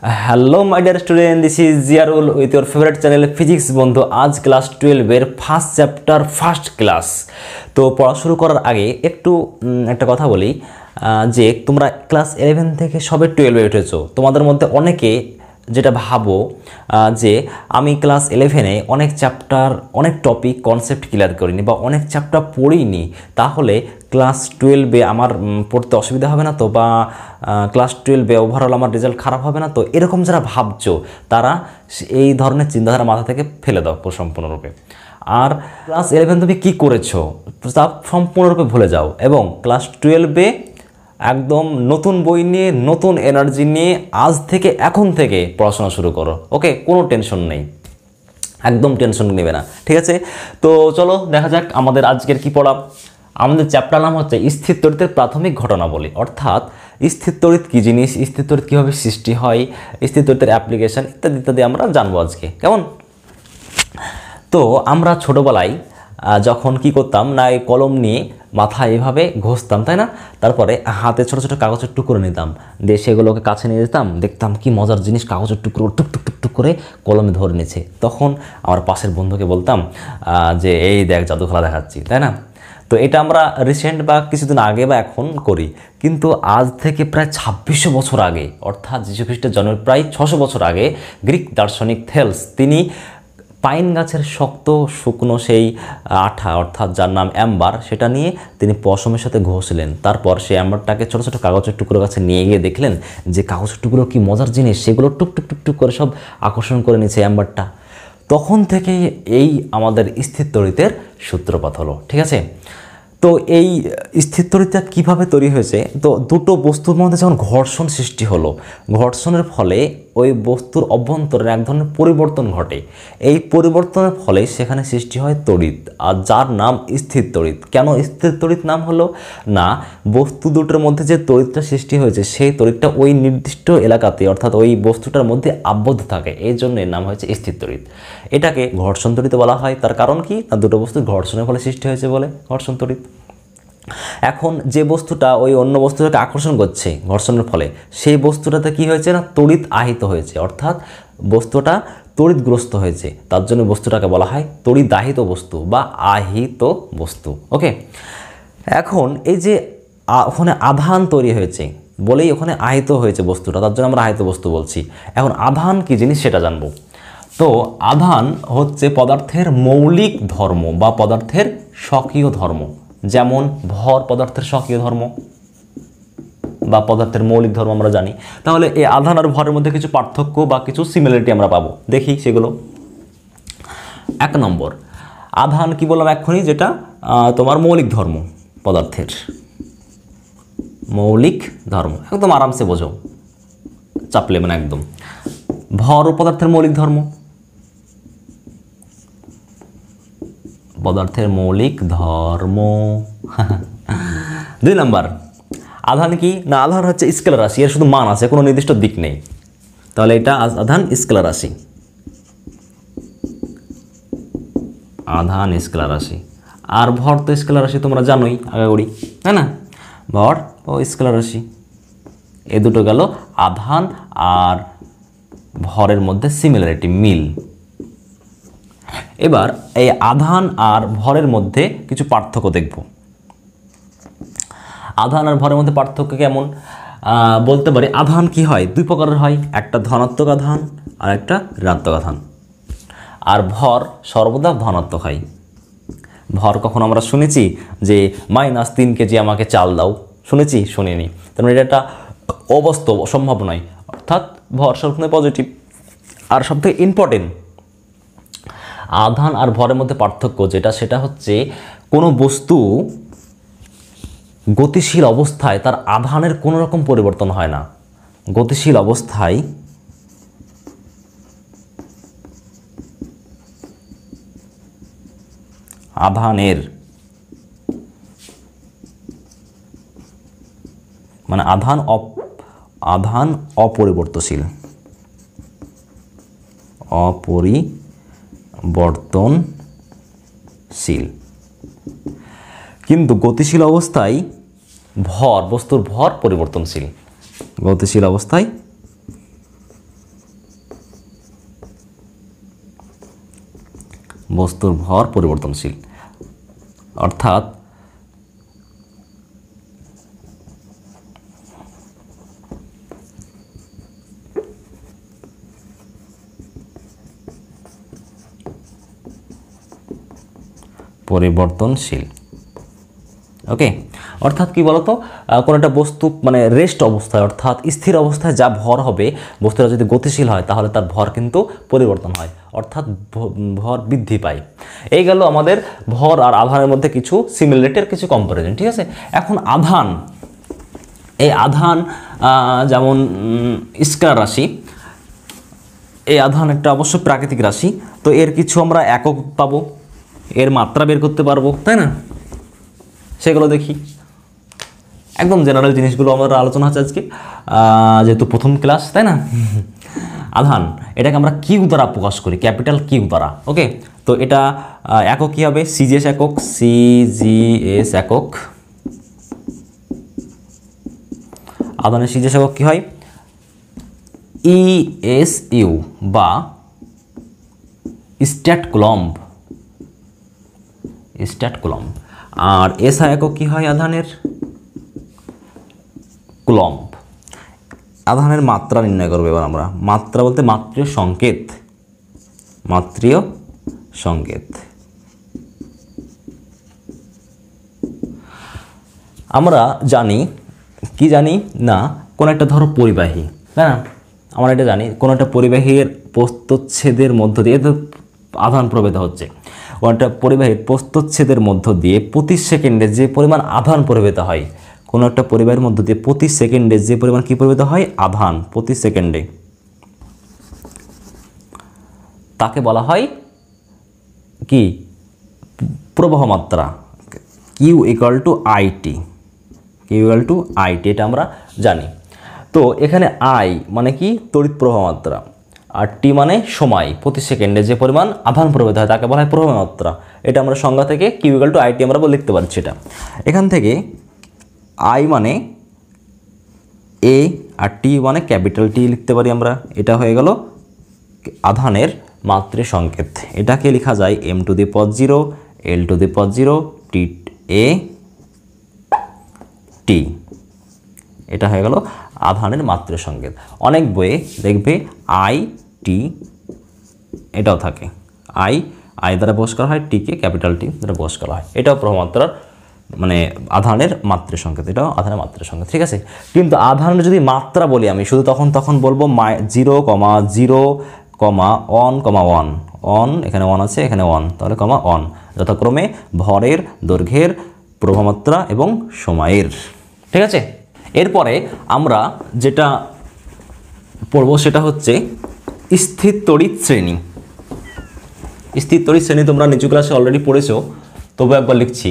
Hello my dear student, this is Ziarul with your favourite channel physics বন্ধু। আজ class 12-এর first chapter first class. তো পড়া শুরু করার আগে একটু একটা কথা বলি যে তোমরা ক্লাস 11 থেকে সবে 12-এ উঠেছো। তোমাদের মধ্যে অনেকে যেটা ভাবো যে আমি ক্লাস 11-এ অনেক চ্যাপ্টার অনেক টপিক কনসেপ্ট ক্লিয়ার করিনি বা অনেক চ্যাপ্টার পড়িনি, তাহলে ক্লাস 12-এ আমার পড়তে অসুবিধা হবে না তো, বা ক্লাস 12-এ ওভারঅল আমার রেজাল্ট খারাপ হবে না তো, এরকম যারা ভাবছো তারা এই ধরনের চিন্তাধারা মাথা থেকে ফেলে দাও সম্পূর্ণরূপে। আর ক্লাস 11 তুমি কী করেছো তা সম্পূর্ণরূপে ভুলে যাও এবং ক্লাস 12-এ একদম নতুন বই নিয়ে নতুন এনার্জি নিয়ে আজ থেকে এখন থেকে পড়াশোনা শুরু করো। ওকে, কোনো টেনশন নেই, একদম টেনশন নেবে না, ঠিক আছে? তো চলো দেখা যাক আমাদের আজকের কি পড়া। আমাদের চ্যাপ্টার নাম হচ্ছে স্থির তড়িতের প্রাথমিক ঘটনাবলী, অর্থাৎ স্থির তড়িৎ কী জিনিস, স্থির তড়িৎ কীভাবে সৃষ্টি হয়, স্থির তড়িতের অ্যাপ্লিকেশন ইত্যাদি ইত্যাদি আমরা জানবো আজকে, কেমন? তো আমরা ছোটোবেলায় যখন কি করতাম না, এই কলম নিয়ে মাথায় এভাবে ঘষতাম, তাই না? তারপরে হাতে ছোটো ছোটো কাগজের টুকরো নিতাম, দিয়ে সেগুলোকে কাছে নিয়ে যেতাম, দেখতাম কি মজার জিনিস, কাগজের টুকরো টুক টুক টুক টুক করে কলমে ধরে নিয়েছে। তখন আমার পাশের বন্ধুকে বলতাম যে এই দেখ জাদু খেলা দেখাচ্ছি, তাই না? তো এটা আমরা রিসেন্ট বা কিছুদিন আগে বা এখন করি, কিন্তু আজ থেকে প্রায় 2600 বছর আগে, অর্থাৎ যীশু খ্রিস্টের জন্মের প্রায় 600 বছর আগে গ্রিক দার্শনিক থেলস তিনি পাইন গাছের শক্ত শুকনো সেই আঠা, অর্থাৎ যার নাম অ্যাম্বার, সেটা নিয়ে তিনি পশমের সাথে ঘষলেন। তারপর সেই অ্যাম্বারটাকে ছোটো ছোটো কাগজের টুকরো কাছে নিয়ে গিয়ে দেখলেন যে কাগজের টুকরো কি মজার জিনিস, সেগুলো টুক টুক টুক টুক করে সব আকর্ষণ করে নিয়েছে অ্যাম্বারটা। তখন থেকেই এই আমাদের স্থির তড়িতের সূত্রপাত হলো, ঠিক আছে? তো এই স্থির তড়িৎটা কীভাবে তৈরি হয়েছে? তো দুটো বস্তুর মধ্যে যখন ঘর্ষণ সৃষ্টি হলো, ঘর্ষণের ফলে ওই বস্তুর অভ্যন্তরে এক ধরনের পরিবর্তন ঘটে। এই পরিবর্তনের ফলে সেখানে সৃষ্টি হয় তড়িৎ, আর যার নাম স্থির তড়িৎ। কেন স্থির তড়িৎ নাম হলো? না, বস্তু দুটোর মধ্যে যে তড়িৎটা সৃষ্টি হয়েছে সেই তড়িৎটা ওই নির্দিষ্ট এলাকাতে, অর্থাৎ ওই বস্তুটার মধ্যে আবদ্ধ থাকে, এই জন্য এর নাম হয়েছে স্থির তড়িৎ। এটাকে ঘর্ষণ তড়িৎ বলা হয়। তার কারণ কি? না, দুটো বস্তু ঘর্ষণের ফলে সৃষ্টি হয়েছে বলে ঘর্ষণ তড়িৎ। এখন যে বস্তুটা ওই অন্য বস্তুটাকে আকর্ষণ করছে ঘর্ষণের ফলে, সেই বস্তুটাতে কি হয়েছে না, তড়িৎ আহিত হয়েছে, অর্থাৎ বস্তুটা তড়িৎগ্রস্ত হয়েছে। তার জন্য বস্তুটাকে বলা হয় তড়িৎদাহিত বস্তু বা আহিত বস্তু। ওকে, এখন এই যে ওখানে আধান তৈরি হয়েছে বলেই ওখানে আহিত হয়েছে বস্তুটা, তার জন্য আমরা আহিত বস্তু বলছি। এখন আধান কি জিনিস সেটা জানবো। তো আধান হচ্ছে পদার্থের মৌলিক ধর্ম বা পদার্থের স্বকীয় ধর্ম। যেমন ভর পদার্থের স্বকীয় ধর্ম বা পদার্থের মৌলিক ধর্ম আমরা জানি। তাহলে এই আধান আর ভরের মধ্যে কিছু পার্থক্য বা কিছু সিমিলারিটি আমরা পাবো, দেখি সেগুলো। 1 নম্বর, আধান কি বললাম এক্ষুনি, যেটা তোমার মৌলিক ধর্ম, পদার্থের মৌলিক ধর্ম, একদম আরামসে বোঝো, চাপলে মানে একদম। ভর ও পদার্থের মৌলিক ধর্ম, পদার্থের মৌলিক ধর্ম। 2 নম্বর, আধান কি না, আধান হচ্ছে স্কেলার রাশি, এর শুধু মান আছে, কোনো নির্দিষ্ট দিক নেই, তাহলে এটা আধান স্কেলার রাশি, আধান স্কেলার রাশি। আর ভর তো স্কেলার রাশি, তোমরা জানোই আগাগোড়ি, তাই না? ভর ও স্কেলার রাশি, এ দুটো গেল আধান আর ভরের মধ্যে সিমিলারিটি, মিল। এবার এই আধান আর ভরের মধ্যে কিছু পার্থক্য দেখব। আধান আর ভরের মধ্যে পার্থক্য কেমন বলতে পারি। আধান কি হয়, 2 প্রকারের হয়, একটা ধনাত্মক আধান আর একটা ঋণাত্মক আধান। আর ভর সর্বদা ধনাত্মক হয়। ভর কখন আমরা শুনেছি যে -3 কেজি আমাকে চাল দাও? শুনেছি? শুনিনি। তার মানে এটা একটা অবাস্তব, অসম্ভব নয়, অর্থাৎ ভর সবসময় পজিটিভ। আর সবথেকে ইম্পর্টেন্ট, আধান আর ভরের মধ্যে পার্থক্য যেটা, সেটা হচ্ছে কোনো বস্তু গতিশীল অবস্থায় তার আধানের কোনো রকম পরিবর্তন হয় না। গতিশীল অবস্থায় আধানের মানে আধান অপরিবর্তনশীল, অপরিবর্তনশীল। কিন্তু গতিশীল অবস্থায় ভর, বস্তুর ভর পরিবর্তনশীল। গতিশীল অবস্থায় বস্তুর ভর পরিবর্তনশীল, অর্থাৎ পরিবর্তনশীল। ওকে, অর্থাৎ কি বলতো, কোনো একটা বস্তু মানে রেস্ট অবস্থায় অর্থাৎ স্থির অবস্থায় যা ভর হবে, বস্তুটা যদি গতিশীল হয় তাহলে তার ভর কিন্তু পরিবর্তন হয়, অর্থাৎ ভর বৃদ্ধি পায়। এই গেল আমাদের ভর আর আধানের মধ্যে কিছু সিমিলারিটি আর কিছু কম্পারিজন। ঠিক আছে, এখন আধান, এই আধান যেমন স্কেলার রাশি, এই আধান একটা অবশ্য প্রাকৃতিক রাশি, তো এর কিছু আমরা একক পাবো, এর মাত্রা বের করতে পারবো, তাই না? সেগুলো দেখি, একদম জেনারেল জিনিসগুলো আমরা আলোচনা হচ্ছে আজকে, যেহেতু প্রথম ক্লাস, তাই না? আধান, এটাকে আমরা কিউ দ্বারা প্রকাশ করি, ক্যাপিটাল কিউ দ্বারা। ওকে, তো এটা একক কী হবে? সিজিএস একক, সিজিএস একক। আধানের সিজিএস একক কী হয়? ইএসইউ বা স্ট্যাট কুলম্ব, স্ট্যাট কুলম্ব। আর এসআই একক কী হয় আধানের? কুলম্ব। আধানের মাত্রা নির্ণয় করবো এবার আমরা। মাত্রা বলতে মাত্রীয় সংকেত, মাত্রীয় সংকেত। আমরা জানি, কি জানি না, কোনো একটা ধরো পরিবাহী, তাই না? আমরা এটা জানি, কোনো একটা পরিবাহীর প্রস্থচ্ছেদের মধ্য দিয়ে তো আধান প্রবাহিত হচ্ছে। কোনো একটা পরিবাহীর প্রস্থচ্ছেদের মধ্য দিয়ে প্রতি সেকেন্ডে যে পরিমাণ আধান প্রবাহিত হয়, কোনো একটা পরিবাহীর মধ্য দিয়ে প্রতি সেকেন্ডে যে পরিমাণ কি প্রবাহিত হয়? আধান প্রতি সেকেন্ডে, তাকে বলা হয় কি? প্রবাহ মাত্রা। Q equal to IT, Q equal to IT, এটা আমরা জানি। তো এখানে আই মানে কি? তড়িৎ প্রবাহ মাত্রা, আর টি মানে সময়, প্রতি সেকেন্ডে যে পরিমাণ আধান প্রবাহিত হয় তাকে বলা হয় প্রবাহ মাত্রা। এটা আমরা সংজ্ঞা থেকে কিউ ইকুয়াল টু আইটি আমরা লিখতে পারছি। এটা এখান থেকে আই মানে এ আর টি মানে ক্যাপিটাল টি লিখতে পারি আমরা। এটা হয়ে গেল আধানের মাত্রা সংকেত। এটাকে লেখা যায় m to the power 0 l to the power 0 t a t। এটা হয়ে গেল আধানের মাত্রা সংকেত। অনেক বইয়ে দেখবে আই টি এটাও থাকে, আই দ্বারা প্রকাশ করা হয়, টিকে ক্যাপিটাল টি দ্বারা প্রকাশ করা হয়। এটাও প্রবাহমাত্রার মানে আধানের মাত্রা সংকেত, এটাও আধানের মাত্রা সংকেত। ঠিক আছে, কিন্তু আধানের যদি মাত্রা বলি আমি শুধু তখন বলবো 0,0, 1,1, অন, এখানে 1 আছে, এখানে 1, তাহলে 1, যথাক্রমে ভরের, দৈর্ঘ্যের, প্রবাহমাত্রা এবং সময়ের। ঠিক আছে, এরপরে আমরা যেটা পড়ব সেটা হচ্ছে স্থির তড়িৎ শ্রেণী। স্থির তড়িৎ শ্রেণী তোমরা নিচু ক্লাসে অলরেডি পড়েছো, তবু একবার লিখছি।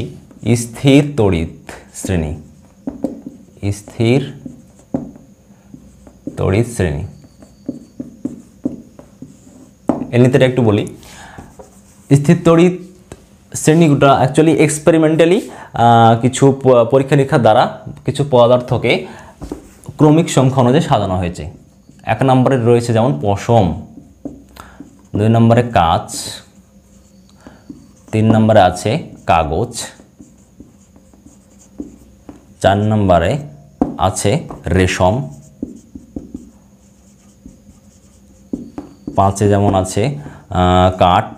স্থির তড়িৎ শ্রেণী, স্থির তড়িৎ শ্রেণী। এর নীতিটা একটু বলি। স্থির তড়িৎ শ্রেণীটা অ্যাকচুয়ালি এক্সপেরিমেন্টালি কিছু পরীক্ষা নিরীক্ষার দ্বারা কিছু পদার্থকে ক্রমিক সংখ্যা অনুযায়ী সাজানো হয়েছে। 1 নম্বরে রয়েছে যেমন পশম, 2 নম্বরে কাঁচ, 3 নম্বরে আছে কাগজ, 4 নম্বরে আছে রেশম, 5-এ যেমন আছে কাঠ,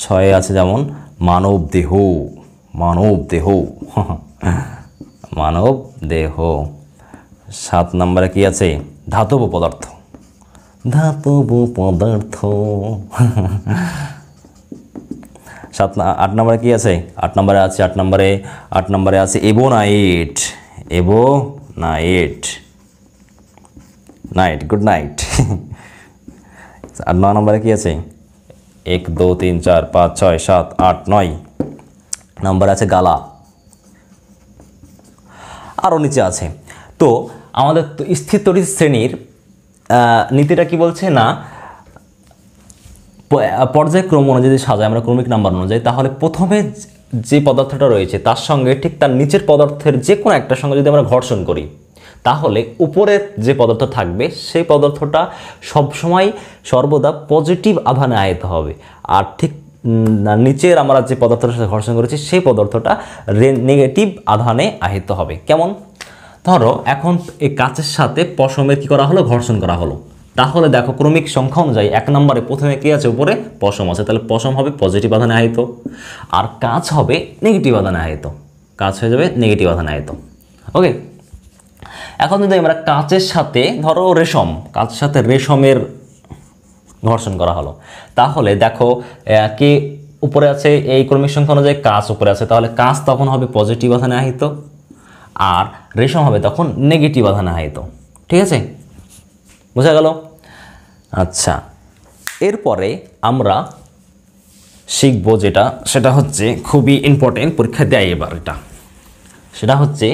6-এ আছে যেমন মানব দেহ, মানব দেহ, মানব দেহ। 7 নম্বরে কি আছে? ধাতব পদার্থ, ধাতব পদার্থ। 8 নম্বরে কি আছে? 8 নম্বরে আছে 8 নম্বরে আছে এবোনাইট, এবোনাইট, নাইট, গুড নাইট। আর 9 নম্বরে কি আছে? 1, 2, 3, 4, 5, 6, 7, 8, 9 নম্বরে আছে গালা, আরও নিচে আছে। তো আমাদের স্থির তড়িৎ শ্রেণীর নীতিটা কি বলছে না, পর্যায়ক্রম অনুযায়ী যদি সাজাই আমরা ক্রমিক নাম্বার অনুযায়ী, তাহলে প্রথমে যে পদার্থটা রয়েছে তার সঙ্গে ঠিক তার নিচের পদার্থের যে কোনো একটার সঙ্গে যদি আমরা ঘর্ষণ করি, তাহলে উপরে যে পদার্থ থাকবে সেই পদার্থটা সবসময় সর্বদা পজিটিভ আধানে আহিত হবে, আর ঠিক নিচের আমরা যে পদার্থটার সাথে ঘর্ষণ করেছি সেই পদার্থটা নেগেটিভ আধানে আহিত হবে। কেমন? ধরো এখন এই কাচের সাথে পশমের কি করা হলো, ঘর্ষণ করা হলো। তাহলে দেখো ক্রমিক সংখ্যা অনুযায়ী 1 নম্বরে প্রথমে কি আছে, উপরে পশম আছে, তাহলে পশম হবে পজিটিভ আধানে আহিত, আর কাচ হবে নেগেটিভ আধানে আহিত, কাচ হয়ে যাবে নেগেটিভ আধানে আহিত। ওকে, এখন যদি আমরা কাচের সাথে ধরো রেশম, কাচের সাথে রেশমের ঘর্ষণ করা হলো, তাহলে দেখো কে উপরে আছে, এই ক্রমিক সংখ্যা অনুযায়ী কাচ উপরে আছে, তাহলে কাচ তখন হবে পজিটিভ আধানে আহিত আর রেশম হবে তখন নেগেটিভ আধানে আহিত। ঠিক আছে, বোঝা গেল? আচ্ছা, এরপরে আমরা শিখব যেটা, সেটা হচ্ছে খুবই ইম্পর্টেন্ট, পরীক্ষা দেয় এবার এটা, সেটা হচ্ছে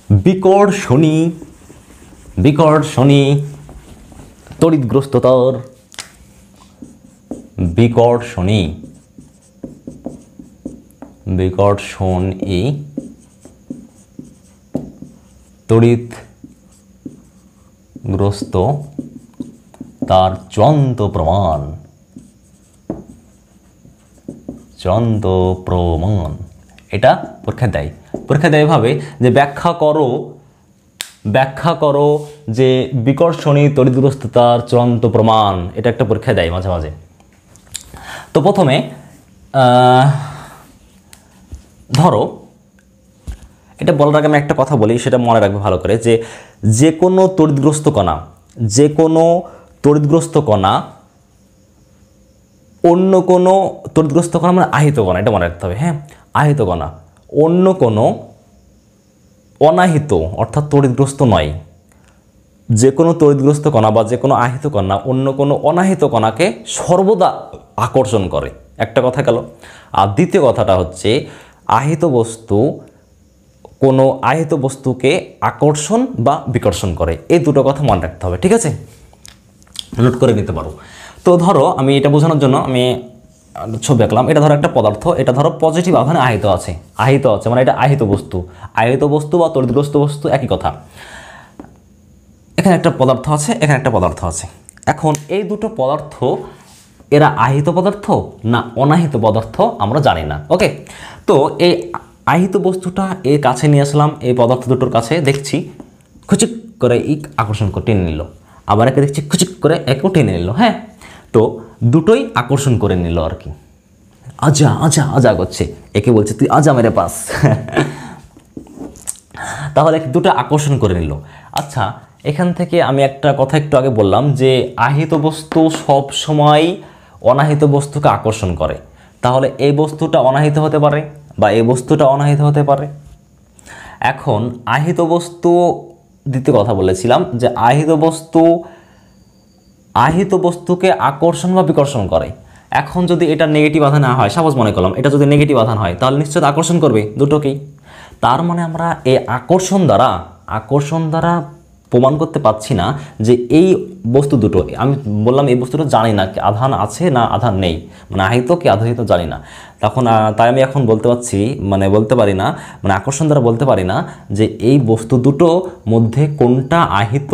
বিকর্ষণী। বিকর্ষণী তড়িৎগ্রস্ততার, বিকর্ষণী, বিকর্ষণী তড়িৎগ্রস্ত তার চূড়ান্ত প্রমাণ, চূড়ান্ত প্রমাণ। এটা পরীক্ষা দেয়, পরীক্ষা দেয় এভাবে যে ব্যাখ্যা করো যে বিকর্ষণী তড়িৎগ্রস্ততার চূড়ান্ত প্রমাণ, এটা একটা পরীক্ষা দেয় মাঝে মাঝে। তো প্রথমে ধরো, এটা বলার আগে আমি একটা কথা বলি, সেটা মনে রাখবে ভালো করে, যে কোনো তড়িৎগ্রস্ত কণা, যে কোনো তড়িৎগ্রস্ত কণা অন্য কোনো তড়িৎগ্রস্ত কণা মানে আহিত কণা, এটা মনে রাখতে হবে। হ্যাঁ, আহিত কণা অন্য কোনো অনাহিত অর্থাৎ তড়িৎগ্রস্ত নয়, যে কোনো তড়িৎগ্রস্ত কণা বা যে কোনো আহিত কণা অন্য কোনো অনাহিত কণাকে সর্বদা আকর্ষণ করে, একটা কথা গেল। আর দ্বিতীয় কথাটা হচ্ছে আহিত বস্তু কোনো আহিত বস্তুকে আকর্ষণ বা বিকর্ষণ করে, এই দুটো কথা মনে রাখতে হবে। ঠিক আছে, নোট করে নিতে পারো। তো ধরো আমি এটা বোঝানোর জন্য আমি ছবি আঁকলাম। এটা ধরো একটা পদার্থ, এটা ধরো পজিটিভ আধানে আহিত আছে, আহিত আছে মানে এটা আহিত বস্তু। আহিত বস্তু বা তড়িৎগ্রস্ত বস্তু একই কথা। এখানে একটা পদার্থ আছে, এখানে একটা পদার্থ আছে। এখন এই দুটো পদার্থ এরা আহিত পদার্থ না অনাহিত পদার্থ আমরা জানি না। ওকে, তো এই আহিত বস্তুটা এর কাছে নিয়ে আসলাম, এই পদার্থ দুটোর কাছে, দেখছি খুচিক করে আকর্ষণ করে টেনে নিল, আবার একে দেখছি খুচিক করে একেও টেনে নিল। হ্যাঁ, তো দুটোই আকর্ষণ করে নিল আর কি, আজা আজা আজা করছে, একে বলছে তুই আজা মেরে পাস। তাহলে দুটো আকর্ষণ করে নিল। আচ্ছা, এখান থেকে আমি একটা কথা একটু আগে বললাম যে আহিত বস্তু সব সময় অনাহিত বস্তুকে আকর্ষণ করে, তাহলে এই বস্তুটা অনাহিত হতে পারে বা এই বস্তুটা অনাহিত হতে পারে। এখন আহিত বস্তু, দ্বিতীয় কথা বলেছিলাম যে আহিত বস্তুকে আকর্ষণ বা বিকর্ষণ করে। এখন যদি এটা নেগেটিভ আধান না হয়, সাপোজ মনে করলাম এটা যদি নেগেটিভ আধান হয়, তাহলে নিশ্চয়ই আকর্ষণ করবে দুটোকেই। তার মানে আমরা এই আকর্ষণ দ্বারা প্রমাণ করতে পারছি না যে এই বস্তু দুটো, আমি বললাম এই বস্তুটা জানি না আধান আছে না আধান নেই, মানে আহিত কি আধাহিত জানি না, তখন তাই আমি এখন বলতে পারি না, মানে আকর্ষণ দ্বারা বলতে পারি না যে এই বস্তু দুটো মধ্যে কোনটা আহিত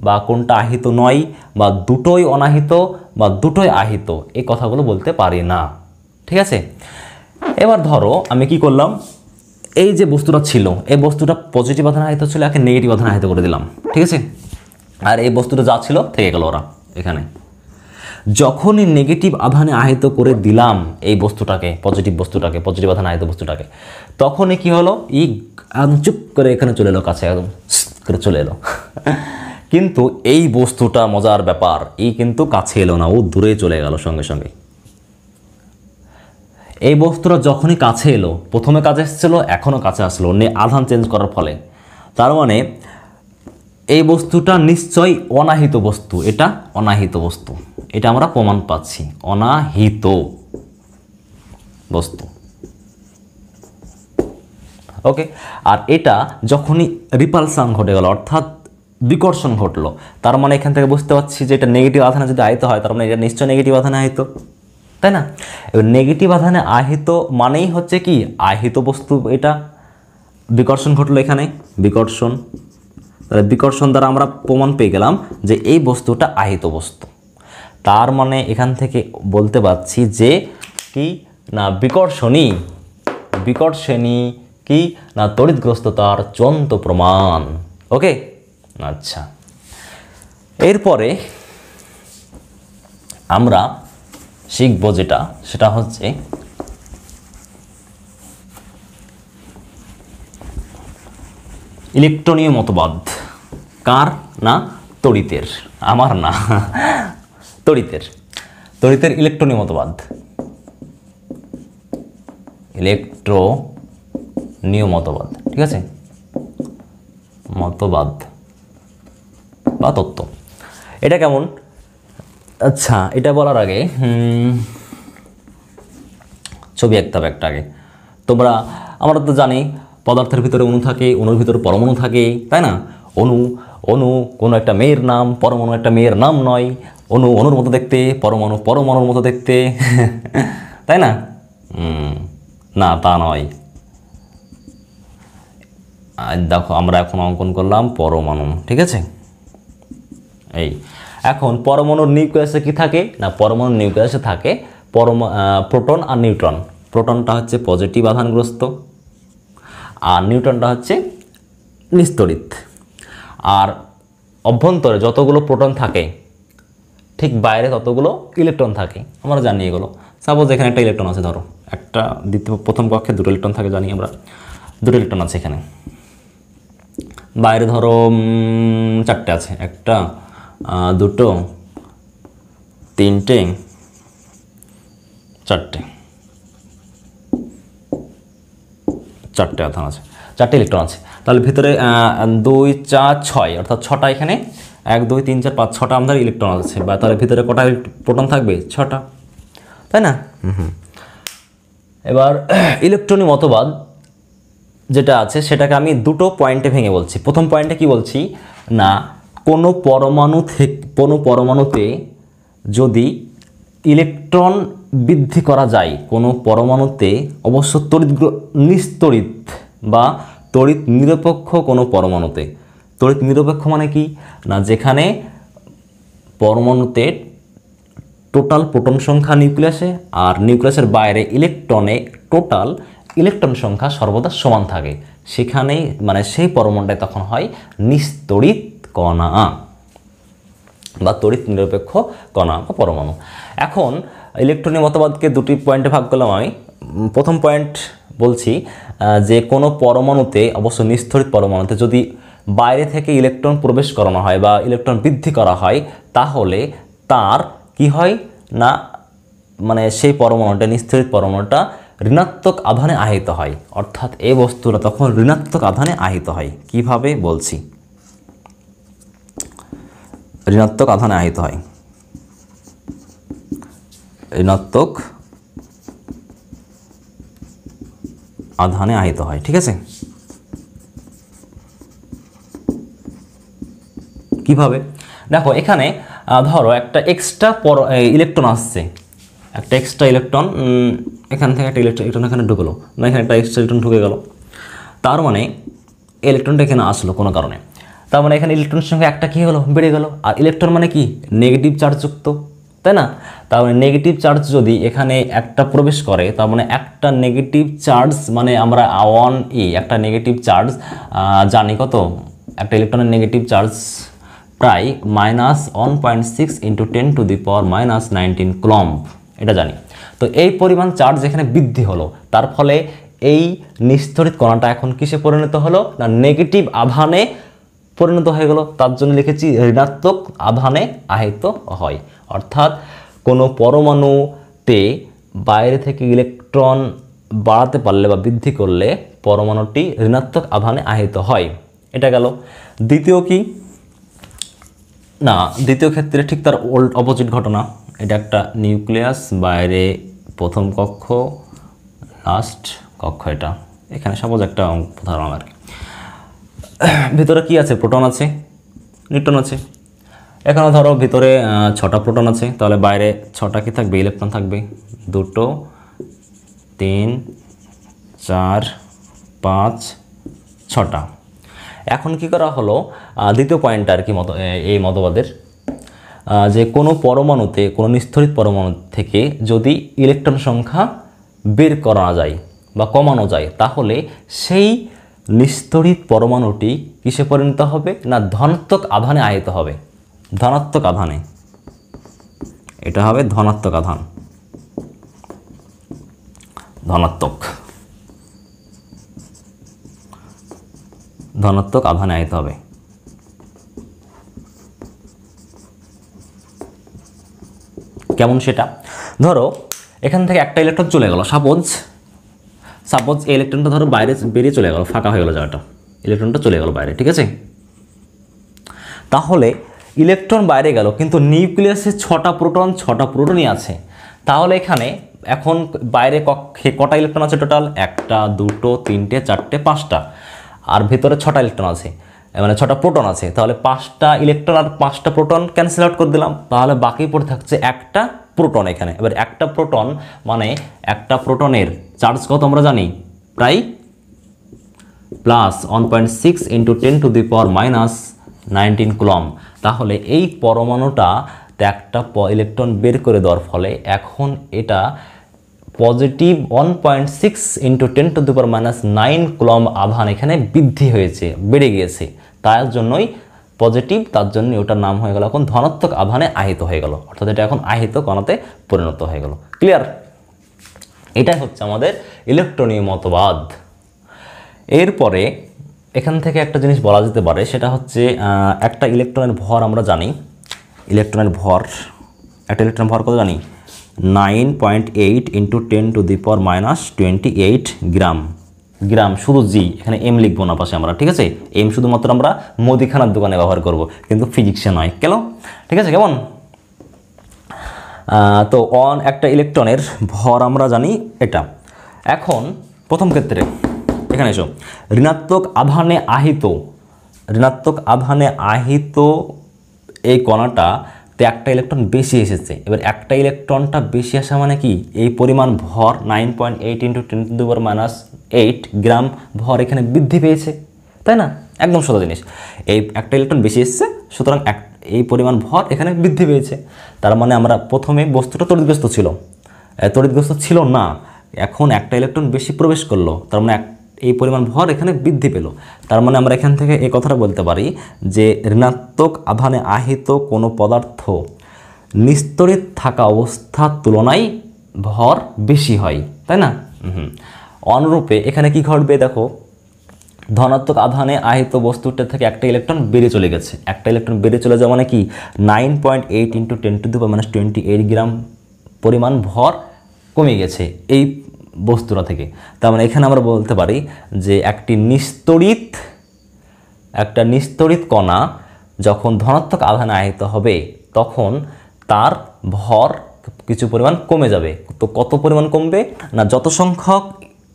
বা কোনটা আহিত নয়, বা দুটোই অনাহিত বা দুটোই আহিত, এই কথাগুলো বলতে পারি না। ঠিক আছে, এবার ধরো আমি কি করলাম, এই যে বস্তুটা ছিল, এই বস্তুটা পজিটিভ আধানে আহিত ছিল, একে নেগেটিভ আধানে আহিত করে দিলাম। ঠিক আছে, আর এই বস্তুটা যা ছিল থেকে গেল ওরা এখানে। যখনই নেগেটিভ আধানে আহিত করে দিলাম এই বস্তুটাকে, পজিটিভ আধানে আহিত বস্তুটাকে, তখনই কি হলো, চুপ করে এখানে চলে এলো, কাছে একদম করে চলে এলো। কিন্তু এই বস্তুটা মজার ব্যাপার, কিন্তু কাছে এলো না, ও দূরে চলে গেল সঙ্গে সঙ্গে। এই বস্তুটা যখনই কাছে এলো, প্রথমে কাছে এসেছিল, এখনও কাছে আসলো আধান চেঞ্জ করার ফলে, তার মানে এই বস্তুটা নিশ্চয়ই অনাহিত বস্তু, এটা অনাহিত বস্তু, এটা আমরা প্রমাণ পাচ্ছি, অনাহিত বস্তু। ওকে, আর এটা যখনই রিপালসান ঘটে গেল অর্থাৎ বিকর্ষণ ঘটলো, তার মানে এখান থেকে বুঝতে পারছি যে এটা নেগেটিভ আধানে যদি আহিত হয়, তার মানে এটা নিশ্চয় নেগেটিভ আধানে আহিত, তাই না? এবার নেগেটিভ আধানে আহিত মানেই হচ্ছে কি আহিত বস্তু, এটা বিকর্ষণ ঘটলো, এখানে বিকর্ষণ, তাহলে বিকর্ষণ দ্বারা আমরা প্রমাণ পেয়ে গেলাম যে এই বস্তুটা আহিত বস্তু। তার মানে এখান থেকে বলতে পারছি যে কি না বিকর্ষণী কি না তড়িৎগ্রস্ততার চূড়ান্ত প্রমাণ। ওকে, আচ্ছা, এরপরে আমরা শিখব সেটা হচ্ছে ইলেকট্রনীয় মতবাদ। কার? না তড়িতের, আমার না, তড়িতের ইলেকট্রনীয় মতবাদ। ইলেকট্রনীয় মতবাদ, ঠিক আছে, মতবাদ বা তত্ত্ব। এটা কেমন? আচ্ছা, এটা বলার আগে ছবি আঁকতে হবে একটা আগে। আমরা তো জানি পদার্থের ভিতরে অণু থাকে, অণুর ভিতরে পরমাণু থাকে, তাই না? অণু কোনো একটা মেয়ের নাম, পরমাণু একটা মেয়ের নাম নয়। অণুর মতো দেখতে, পরমাণুর মতো দেখতে, তাই না? না, তা নয়। দেখো, আমরা এখন অঙ্কন করলাম পরমাণু, ঠিক আছে। এই এখন পরমাণুর নিউক্লিয়াসে কি থাকে না, পরমাণুর নিউক্লিয়াসে থাকে প্রোটন আর নিউট্রন। প্রোটনটা হচ্ছে পজিটিভ আধানগ্রস্ত আর নিউট্রনটা হচ্ছে নিস্তড়িত। আর অভ্যন্তরে যতগুলো প্রোটন থাকে ঠিক বাইরে ততগুলো ইলেকট্রন থাকে, আমরা জানি এগুলো। সাপোজ এখানে একটা ইলেকট্রন আছে, ধরো একটা প্রথম কক্ষে দুটো ইলেকট্রন থাকে, জানি আমরা, দুটো ইলেকট্রন আছে এখানে। বাইরে ধরো 4টে আছে, একটা, দুটো, তিনটে, চারটে আধান আছে, 4টে ইলেকট্রন আছে। তাহলে ভিতরে 2, 4, 6 অর্থাৎ 6টা এখানে, 1, 2, 3, 4, 5, 6টা আমাদের ইলেকট্রন আছে। বা তাহলে ভিতরে কটা প্রোটন থাকবে? 6টা, তাই না? এবার ইলেকট্রনীয় মতবাদ যেটা আছে সেটাকে আমি দুটো পয়েন্টে ভেঙে বলছি। প্রথম পয়েন্টে কি বলছি না, কোনো পরমাণুতে যদি ইলেকট্রন বৃদ্ধি করা যায়, কোনো পরমাণুতে অবশ্য নিস্তড়িত বা তড়িৎ নিরপেক্ষ কোনো পরমাণুতে। তড়িৎ নিরপেক্ষ মানে কি না, যেখানে পরমাণুতে টোটাল প্রোটন সংখ্যা নিউক্লিয়াসে আর নিউক্লিয়াসের বাইরে টোটাল ইলেকট্রন সংখ্যা সর্বদা সমান থাকে, সেখানেই মানে সেই পরমাণুটাই তখন হয় নিস্তড়িত কণা বা তড়িৎ নিরপেক্ষ কণা বা পরমাণু। এখন ইলেকট্রনীয় মতবাদকে দুটি পয়েন্টে ভাগ করলাম আমি। প্রথম পয়েন্ট বলছি যে কোনো পরমাণুতে, অবশ্য নিস্তড়িত পরমাণুতে যদি বাইরে থেকে ইলেকট্রন প্রবেশ করানো হয় বা ইলেকট্রন বৃদ্ধি করা হয়, তাহলে তার কি হয় না, মানে সেই পরমাণুটা, নিস্তড়িত পরমাণুটা ঋণাত্মক আধানে আহিত হয়। অর্থাৎ এই বস্তুটা তখন ঋণাত্মক আধানে আহিত হয়। কিভাবে বলছি, ঋণাত্মক আধানে আহিত হয়, ঋণাত্মক আধানে আহিত হয়, ঠিক আছে। কিভাবে দেখো, এখানে ধরো একটা এক্সট্রা ইলেকট্রন আসছে, একটা এক্সট্রা ইলেকট্রন এখান থেকে একটা ইলেকট্রন এখানে ঢুকলো, বা এখানে একটা এক্সট্রা ইলেকট্রন ঢুকে গেল। তার মানে ইলেকট্রনটা এখানে আসলো কোনো কারণে, তার মানে এখানে ইলেকট্রনের সংখ্যা একটা কী হলো, বেড়ে গেল। আর ইলেকট্রন মানে কি, নেগেটিভ চার্জযুক্ত, তাই না? তার মানে নেগেটিভ চার্জ যদি এখানে একটা প্রবেশ করে, তার মানে একটা নেগেটিভ চার্জ, মানে আমরা 1e একটা নেগেটিভ চার্জ জানি কত, একটা ইলেকট্রনের নেগেটিভ চার্জ প্রায় -1.6 × 10⁻⁻19 কুলম্ব, এটা জানি। তো এই পরিমাণ চার্জ এখানে বৃদ্ধি হলো, তার ফলে এই নিস্তড়িত কণাটা এখন কিসে পরিণত হলো না, নেগেটিভ আধানে পরিণত হয়ে গেল। তার জন্য লিখেছি ঋণাত্মক আধানে আহিত হয়। অর্থাৎ কোনো পরমাণুতে বাইরে থেকে ইলেকট্রন বাড়াতে পারলে বা বৃদ্ধি করলে পরমাণুটি ঋণাত্মক আধানে আহিত হয়। এটা গেল। দ্বিতীয় কি না, দ্বিতীয় ক্ষেত্রে ঠিক তার অপোজিট ঘটনা। এটা একটা নিউক্লিয়াস, বাইরে প্রথম কক্ষ, লাস্ট কক্ষ। এটা এখানে সাপোজ একটা উদাহরণ আর কি। ভিতরে কি আছে, প্রোটন আছে, নিউট্রন আছে। এখানে ধরো ভিতরে 6টা প্রোটন আছে, তাহলে বাইরে 6টা কি থাকবে, ইলেকট্রন থাকবে, 2, 3, 4, 5, 6টা। এখন কি করা হলো, দ্বিতীয় পয়েন্ট আর কি এই মতবাদের, যে কোনো পরমাণুতে, কোনো নিস্তড়িত পরমাণু থেকে যদি ইলেকট্রন সংখ্যা বের করা যায় বা কমানো যায়, তাহলে সেই নিস্তড়িত পরমাণুটি কিসে পরিণত হবে না ধনাত্মক আধানে আহিত হবে। ধনাত্মক আধানে, এটা হবে ধনাত্মক আধান, ধনাত্মক আধানে আহিত হবে। কেমন সেটা, ধরো এখান থেকে একটা ইলেকট্রন চলে গেল, সাপোজ এই ইলেকট্রনটা ধরো বাইরে বেরিয়ে চলে গেল, ফাঁকা হয়ে গেল জায়গাটা, ইলেকট্রনটা চলে গেল বাইরে, ঠিক আছে। তাহলে ইলেকট্রন বাইরে গেল, কিন্তু নিউক্লিয়াসে 6টা প্রোটনই আছে। তাহলে এখানে এখন বাইরে কটা ইলেকট্রন আছে টোটাল, 1টা 2টো 3টে 4টে 5টা, আর ভিতরে 6টা ইলেকট্রন আছে, মানে 6টা প্রোটন আছে। তাহলে 5টা ইলেকট্রন আর 5টা প্রোটন ক্যান্সেল আউট করে দিলাম, তাহলে বাকি পড়ে থাকছে একটা প্রোটন এখানে। এবার একটা প্রোটন মানে একটা প্রোটনের চার্জ কত আমরা জানি, প্রায় +1.6 × 10⁻⁻19 কুলম্ব। তাহলে এই পরমাণুটা একটা ইলেকট্রন বের করে দেওয়ার ফলে এখন এটা পজিটিভ 1.6 × 10⁻⁹ কুলম্ব আধান এখানে বৃদ্ধি হয়েছে, বেড়ে গিয়েছে। তার জন্যই পজিটিভ, তার জন্য ওটার নাম হয়ে গেল এখন ধনাত্মক আধানে আহিত হয়ে গেল, অর্থাৎ এটা এখন আহিত কণাতে পরিণত হয়ে গেল। ক্লিয়ার? এটাই হচ্ছে আমাদের ইলেকট্রনীয় মতবাদ। এরপরে এখান থেকে একটা জিনিস বলা যেতে পারে, সেটা হচ্ছে একটা ইলেকট্রনের ভর আমরা জানি, ইলেকট্রনের ভর, একটা ইলেকট্রনের ভর কত জানি, 9.8 × 10⁻28 গ্রাম। শুধু জি, এখানে এম লিখবো না পাশে আমরা, ঠিক আছে। এম শুধুমাত্র আমরা মুদিখানার দোকানে ব্যবহার করব, কিন্তু ফিজিক্সে নয়, কেন? ঠিক আছে, কেমন? তো একটা ইলেকট্রনের ভর আমরা জানি এটা। এখন প্রথম ক্ষেত্রে এখানে এসো, ঋণাত্মক আধানে আহিত এই কণাটাতে একটা ইলেকট্রন বেশি এসেছে। এবার একটা ইলেকট্রনটা বেশি আসা মানে কি, এই পরিমাণ ভর 9.8 × 10⁻⁸ গ্রাম ভর এখানে বৃদ্ধি পেয়েছে, তাই না? একদম সোজা জিনিস, এই একটা ইলেকট্রন বেশি এসেছে, সুতরাং এই পরিমাণ ভর এখানে বৃদ্ধি পেয়েছে। তার মানে আমরা প্রথমে বস্তুটা তড়িৎগ্রস্ত ছিল না, এখন একটা ইলেকট্রন বেশি প্রবেশ করলো, তার মানে এই পরিমাণ ভর এখানে বৃদ্ধি পেল। তার মানে আমরা এখান থেকে এই কথাটা বলতে পারি যে ঋণাত্মক আধানে আহিত কোনো পদার্থ নিস্তড়িত থাকা অবস্থার তুলনায় ভর বেশি হয়, তাই না? অনুরূপে এখানে কি ঘটবে দেখো, ধনাত্মক আধানে আহিত বস্তুটা থেকে একটা ইলেকট্রন বেরিয়ে চলে গেছে। একটা ইলেকট্রন বেরিয়ে চলে যাওয়া মানে কি, 9.8 × 10⁻28 গ্রাম পরিমাণ ভর কমে গেছে এই বস্তুটা থেকে। তার মানে এখানে আমরা বলতে পারি যে একটা নিস্তড়িত কণা যখন ধনাত্মক আধানে আহিত হবে, তখন তার ভর কিছু পরিমাণ কমে যাবে। তো কত পরিমাণ কমবে না, যত সংখ্যক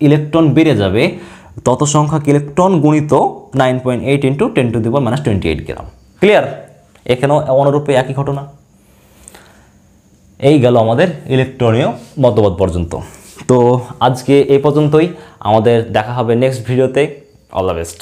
ইলেকট্রন বেড়ে যাবে তত সংখ্যক ইলেকট্রন গুণিত 9.8 × 10⁻28 গ্রাম। ক্লিয়ার? এখানেও অনুরূপে একই ঘটনা। এই গেল আমাদের ইলেকট্রনীয় মতবাদ পর্যন্ত। তো আজকে এই পর্যন্তই, আমাদের দেখা হবে নেক্সট ভিডিওতে। All the best.